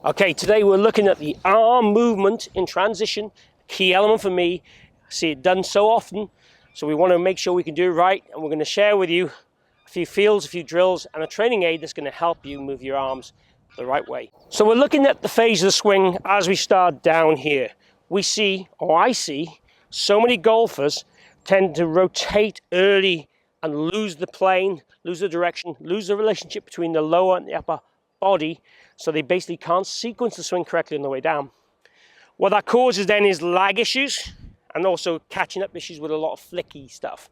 Okay, today we're looking at the arm movement in transition. Key element for me. I see it done so often, so we want to make sure we can do it right, and we're going to share with you a few feels, a few drills, and a training aid that's going to help you move your arms the right way. So we're looking at the phase of the swing as we start down here. We see, or I see, so many golfers tend to rotate early and lose the plane, lose the direction, lose the relationship between the lower and the upper body, so they basically can't sequence the swing correctly on the way down. What that causes then is lag issues and also catching up issues with a lot of flicky stuff.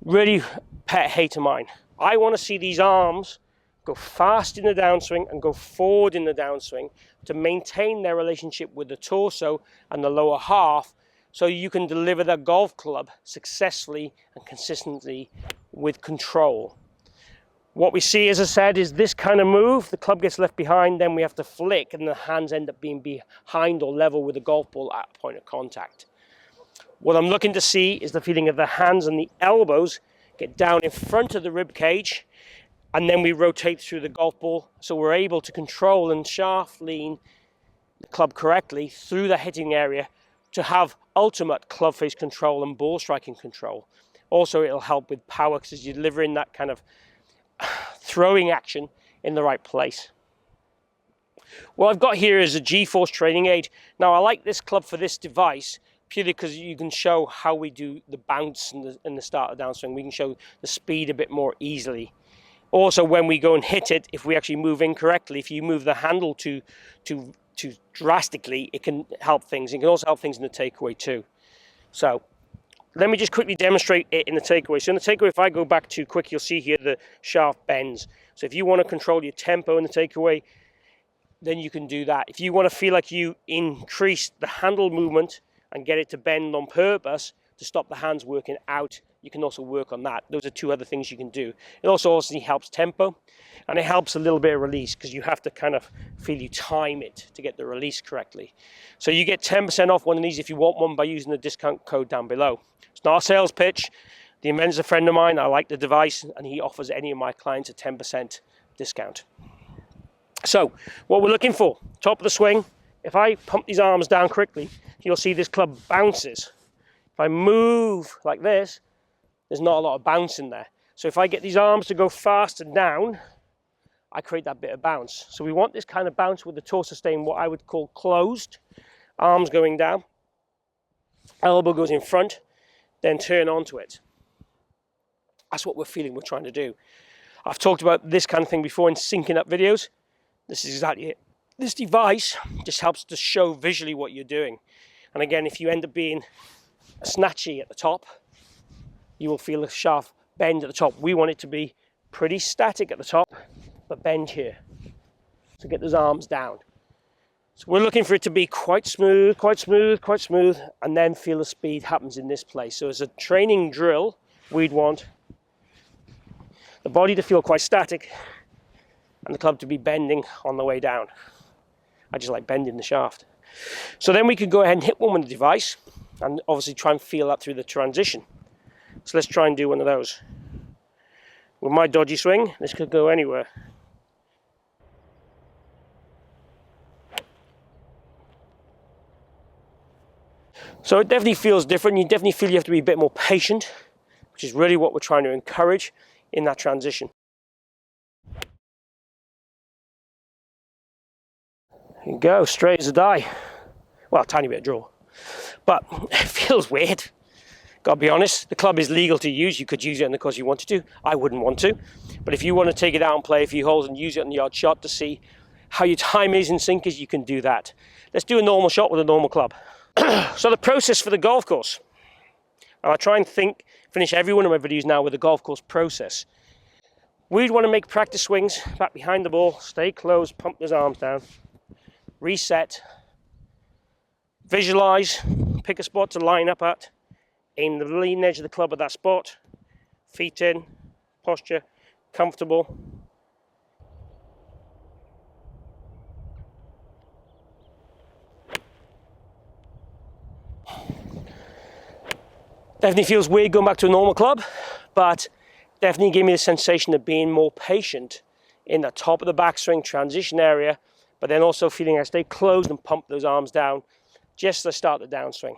Really pet hate of mine. I want to see these arms go fast in the downswing and go forward in the downswing to maintain their relationship with the torso and the lower half, so you can deliver the golf club successfully and consistently with control. What we see, as I said, is this kind of move. The club gets left behind, then we have to flick, and the hands end up being behind or level with the golf ball at a point of contact. What I'm looking to see is the feeling of the hands and the elbows get down in front of the rib cage, and then we rotate through the golf ball, so we're able to control and shaft lean the club correctly through the hitting area to have ultimate club face control and ball striking control. Also, it'll help with power because you're delivering that kind of throwing action in the right place. What I've got here is a G-force training aid. Now, I like this club for this device purely because you can show how we do the bounce and the start of downswing. We can show the speed a bit more easily. Also, when we go and hit it, if we actually move incorrectly, if you move the handle too drastically, it can help things. It can also help things in the takeaway too. So let me just quickly demonstrate it in the takeaway. So in the takeaway, if I go back too quick, you'll see here the shaft bends. So if you want to control your tempo in the takeaway, then you can do that. If you want to feel like you increase the handle movement and get it to bend on purpose to stop the hands working out, you can also work on that. Those are two other things you can do. It also obviously helps tempo, and it helps a little bit of release because you have to kind of feel you time it to get the release correctly. So you get 10% off one of these if you want one by using the discount code down below. It's not a sales pitch. The inventor's a friend of mine. I like the device, and he offers any of my clients a 10% discount. So what we're looking for, top of the swing, if I pump these arms down quickly, you'll see this club bounces. If I move like this, there's not a lot of bounce in there. So if I get these arms to go fast and down, I create that bit of bounce. So we want this kind of bounce with the torso staying what I would call closed, arms going down, elbow goes in front, then turn onto it. That's what we're feeling we're trying to do. I've talked about this kind of thing before in syncing up videos. This is exactly it. This device just helps to show visually what you're doing. And again, if you end up being snatchy at the top, you will feel a sharp bend at the top. We want it to be pretty static at the top, but bend here. So get those arms down. So we're looking for it to be quite smooth, quite smooth, quite smooth, and then feel the speed happens in this place. So as a training drill, we'd want the body to feel quite static and the club to be bending on the way down. I just like bending the shaft. So then we could go ahead and hit one with the device and obviously try and feel that through the transition. So let's try and do one of those. With my dodgy swing, this could go anywhere. So it definitely feels different. You definitely feel you have to be a bit more patient, which is really what we're trying to encourage in that transition. There you go, straight as a die. Well, a tiny bit of draw. But it feels weird. Gotta be honest, the club is legal to use. You could use it in the course you wanted to. I wouldn't want to. But if you want to take it out and play a few holes and use it on the yard shot to see how your time is in sinkers, you can do that. Let's do a normal shot with a normal club. So the process for the golf course. And I try and finish every one of my videos now with the golf course process. We'd want to make practice swings back behind the ball, stay close, pump those arms down, reset, visualize, pick a spot to line up at, aim the leading edge of the club at that spot, feet in, posture, comfortable. Definitely feels weird going back to a normal club, but definitely gave me the sensation of being more patient in the top of the backswing transition area but then also feeling I stay closed and pump those arms down just to start the downswing.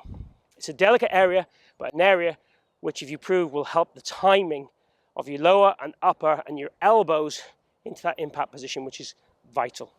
It's a delicate area, but an area which, if you prove, will help the timing of your lower and upper and your elbows into that impact position, which is vital.